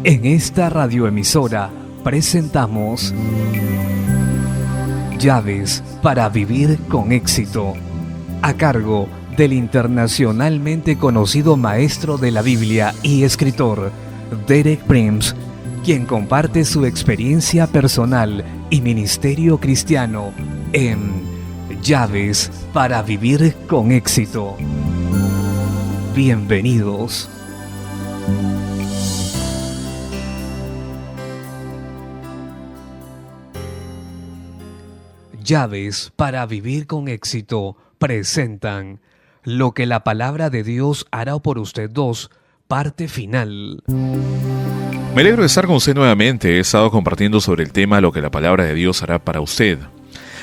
En esta radioemisora presentamos Llaves para vivir con éxito, a cargo del internacionalmente conocido maestro de la Biblia y escritor Derek Prince, quien comparte su experiencia personal y ministerio cristiano en Llaves para vivir con éxito. Bienvenidos. Llaves para vivir con éxito presentan Lo que la palabra de Dios hará por usted 2, parte final. Me alegro de estar con usted nuevamente. He estado compartiendo sobre el tema Lo que la palabra de Dios hará para usted.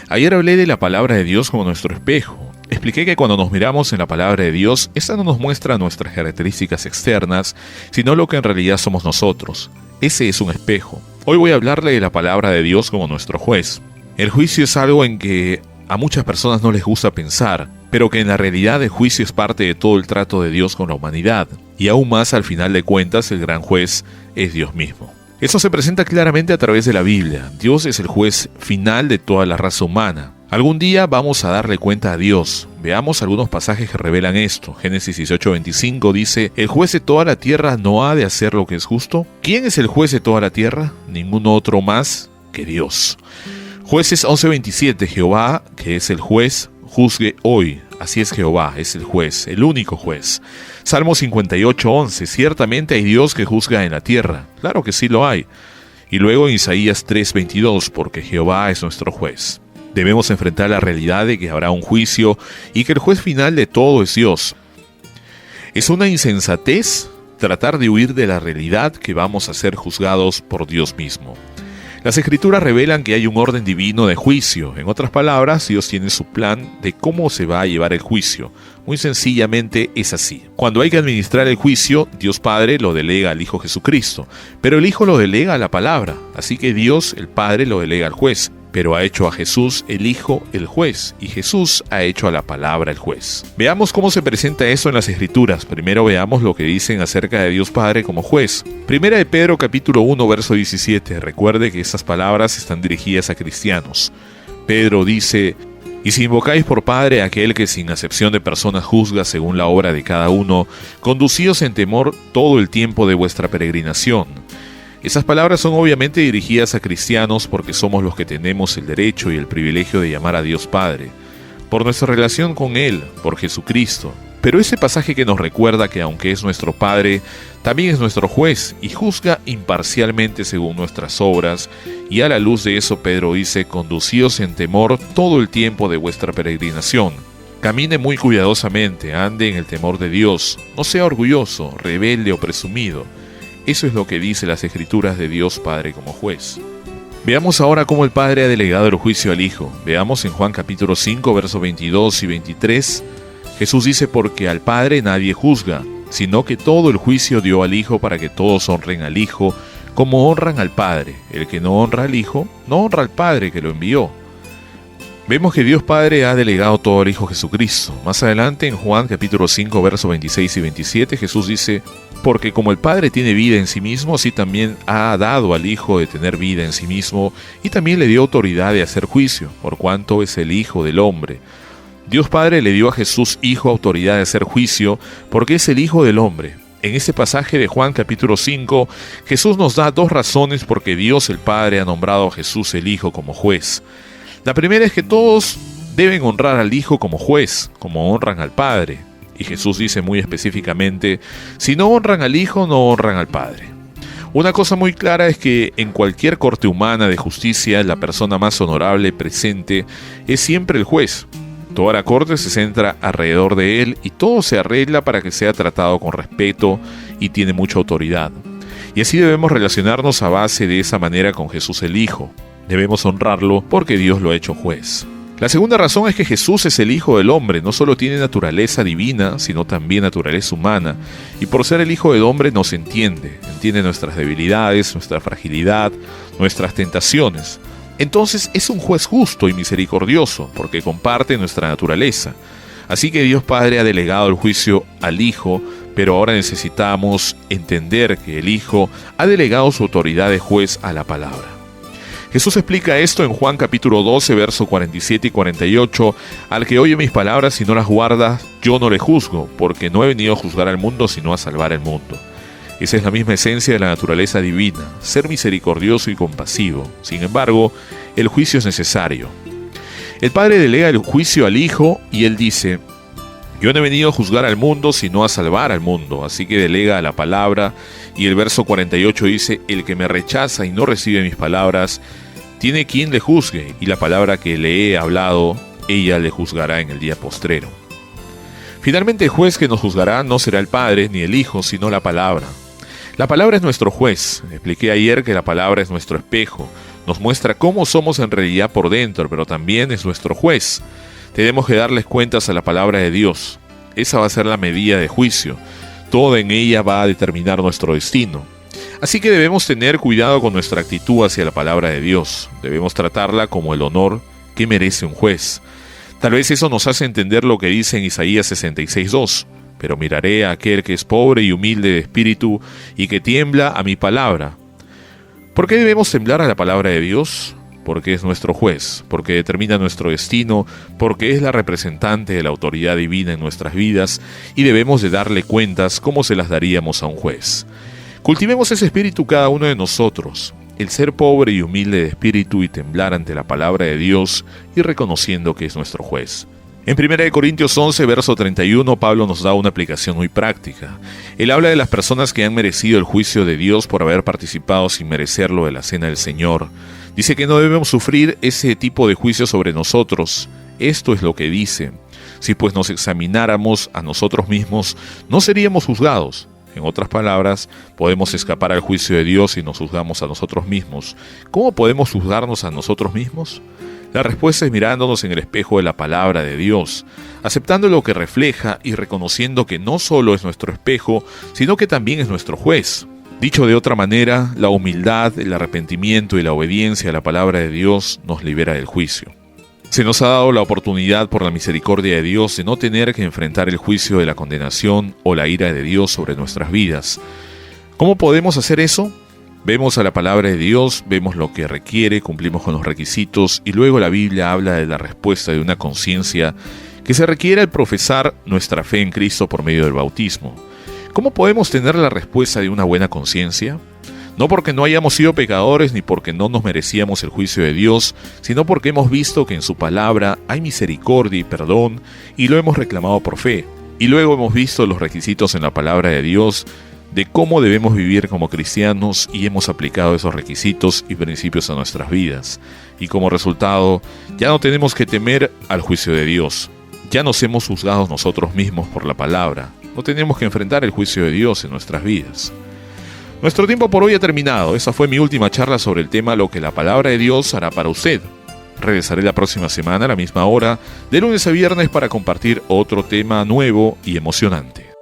Ayer hablé de la palabra de Dios como nuestro espejo. Expliqué que cuando nos miramos en la palabra de Dios, esta no nos muestra nuestras características externas, sino lo que en realidad somos nosotros. Ese es un espejo. Hoy voy a hablarle de la palabra de Dios como nuestro juez. El juicio es algo en que a muchas personas no les gusta pensar, pero que en la realidad el juicio es parte de todo el trato de Dios con la humanidad. Y aún más, al final de cuentas, el gran juez es Dios mismo. Eso se presenta claramente a través de la Biblia. Dios es el juez final de toda la raza humana. Algún día vamos a darle cuenta a Dios. Veamos algunos pasajes que revelan esto. Génesis 18:25 dice: ¿El juez de toda la tierra no ha de hacer lo que es justo? ¿Quién es el juez de toda la tierra? Ningún otro más que Dios. Jueces 11:27, Jehová, que es el juez, juzgue hoy. Así es Jehová, es el juez, el único juez. Salmo 58:11, ciertamente hay Dios que juzga en la tierra. Claro que sí lo hay. Y luego en Isaías 3:22, porque Jehová es nuestro juez. Debemos enfrentar la realidad de que habrá un juicio y que el juez final de todo es Dios. Es una insensatez tratar de huir de la realidad que vamos a ser juzgados por Dios mismo. Las Escrituras revelan que hay un orden divino de juicio. En otras palabras, Dios tiene su plan de cómo se va a llevar el juicio. Muy sencillamente es así. Cuando hay que administrar el juicio, Dios Padre lo delega al Hijo Jesucristo, pero el Hijo lo delega a la palabra. Así que Dios, el Padre, lo delega al juez, pero ha hecho a Jesús, el Hijo, el juez, y Jesús ha hecho a la palabra el juez. Veamos cómo se presenta eso en las Escrituras. Primero veamos lo que dicen acerca de Dios Padre como juez. Primera de Pedro capítulo 1, verso 17. Recuerde que estas palabras están dirigidas a cristianos. Pedro dice: y si invocáis por Padre a aquel que sin acepción de personas juzga según la obra de cada uno, conducíos en temor todo el tiempo de vuestra peregrinación. Esas palabras son obviamente dirigidas a cristianos porque somos los que tenemos el derecho y el privilegio de llamar a Dios Padre, por nuestra relación con Él, por Jesucristo. Pero ese pasaje que nos recuerda que aunque es nuestro Padre, también es nuestro juez y juzga imparcialmente según nuestras obras, y a la luz de eso Pedro dice: conducíos en temor todo el tiempo de vuestra peregrinación. Camine muy cuidadosamente, ande en el temor de Dios, no sea orgulloso, rebelde o presumido. Eso es lo que dice las Escrituras de Dios Padre como juez. Veamos ahora cómo el Padre ha delegado el juicio al Hijo. Veamos en Juan capítulo 5, versos 22 y 23. Jesús dice: porque al Padre nadie juzga, sino que todo el juicio dio al Hijo para que todos honren al Hijo como honran al Padre. El que no honra al Hijo, no honra al Padre que lo envió. Vemos que Dios Padre ha delegado todo al Hijo Jesucristo. Más adelante en Juan capítulo 5, versos 26 y 27, Jesús dice: porque como el Padre tiene vida en sí mismo, así también ha dado al Hijo de tener vida en sí mismo, y también le dio autoridad de hacer juicio, por cuanto es el Hijo del hombre. Dios Padre le dio a Jesús Hijo autoridad de hacer juicio, porque es el Hijo del hombre. En este pasaje de Juan capítulo 5, Jesús nos da dos razones por qué Dios el Padre ha nombrado a Jesús el Hijo como juez. La primera es que todos deben honrar al Hijo como juez, como honran al Padre. Y Jesús dice muy específicamente: si no honran al Hijo, no honran al Padre. Una cosa muy clara es que en cualquier corte humana de justicia, la persona más honorable presente es siempre el juez. Toda la corte se centra alrededor de él y todo se arregla para que sea tratado con respeto y tiene mucha autoridad. Y así debemos relacionarnos a base de esa manera con Jesús el Hijo. Debemos honrarlo porque Dios lo ha hecho juez. La segunda razón es que Jesús es el Hijo del hombre, no solo tiene naturaleza divina, sino también naturaleza humana, y por ser el Hijo del hombre nos entiende nuestras debilidades, nuestra fragilidad, nuestras tentaciones. Entonces es un juez justo y misericordioso, porque comparte nuestra naturaleza. Así que Dios Padre ha delegado el juicio al Hijo pero ahora necesitamos entender que el Hijo ha delegado su autoridad de juez a la palabra. Jesús explica esto en Juan capítulo 12, versos 47 y 48, al que oye mis palabras y no las guarda, yo no le juzgo, porque no he venido a juzgar al mundo, sino a salvar al mundo. Esa es la misma esencia de la naturaleza divina, ser misericordioso y compasivo. Sin embargo, el juicio es necesario. El Padre delega el juicio al Hijo y Él dice, yo no he venido a juzgar al mundo, sino a salvar al mundo. Así que delega la palabra, y el verso 48 dice, el que me rechaza y no recibe mis palabras, tiene quien le juzgue, y la palabra que le he hablado, ella le juzgará en el día postrero. Finalmente el juez que nos juzgará no será el Padre ni el Hijo, sino la palabra. La palabra es nuestro juez. Expliqué ayer que la palabra es nuestro espejo. Nos muestra cómo somos en realidad por dentro, pero también es nuestro juez. Tenemos que darles cuentas a la palabra de Dios. Esa va a ser la medida de juicio. Todo en ella va a determinar nuestro destino. Así que debemos tener cuidado con nuestra actitud hacia la palabra de Dios. Debemos tratarla como el honor que merece un juez. Tal vez eso nos hace entender lo que dice en Isaías 66:2. Pero miraré a aquel que es pobre y humilde de espíritu y que tiembla a mi palabra. ¿Por qué debemos temblar a la palabra de Dios? Porque es nuestro juez, porque determina nuestro destino, porque es la representante de la autoridad divina en nuestras vidas y debemos de darle cuentas como se las daríamos a un juez. Cultivemos ese espíritu cada uno de nosotros, el ser pobre y humilde de espíritu y temblar ante la palabra de Dios y reconociendo que es nuestro juez. En 1 Corintios 11, verso 31, Pablo nos da una aplicación muy práctica. Él habla de las personas que han merecido el juicio de Dios por haber participado sin merecerlo de la cena del Señor. Dice que no debemos sufrir ese tipo de juicio sobre nosotros. Esto es lo que dice. Si pues nos examináramos a nosotros mismos, no seríamos juzgados. En otras palabras, podemos escapar al juicio de Dios si nos juzgamos a nosotros mismos. ¿Cómo podemos juzgarnos a nosotros mismos? La respuesta es mirándonos en el espejo de la palabra de Dios, aceptando lo que refleja y reconociendo que no solo es nuestro espejo, sino que también es nuestro juez. Dicho de otra manera, la humildad, el arrepentimiento y la obediencia a la palabra de Dios nos libera del juicio. Se nos ha dado la oportunidad por la misericordia de Dios de no tener que enfrentar el juicio de la condenación o la ira de Dios sobre nuestras vidas. ¿Cómo podemos hacer eso? Vemos a la palabra de Dios, vemos lo que requiere, cumplimos con los requisitos y luego la Biblia habla de la respuesta de una conciencia que se requiere al profesar nuestra fe en Cristo por medio del bautismo. ¿Cómo podemos tener la respuesta de una buena conciencia? No porque no hayamos sido pecadores ni porque no nos merecíamos el juicio de Dios, sino porque hemos visto que en su palabra hay misericordia y perdón y lo hemos reclamado por fe. Y luego hemos visto los requisitos en la palabra de Dios de cómo debemos vivir como cristianos y hemos aplicado esos requisitos y principios a nuestras vidas. Y como resultado, ya no tenemos que temer al juicio de Dios. Ya nos hemos juzgado nosotros mismos por la palabra. No tenemos que enfrentar el juicio de Dios en nuestras vidas. Nuestro tiempo por hoy ha terminado. Esa fue mi última charla sobre el tema Lo que la palabra de Dios hará para usted. Regresaré la próxima semana a la misma hora, de lunes a viernes, para compartir otro tema nuevo y emocionante.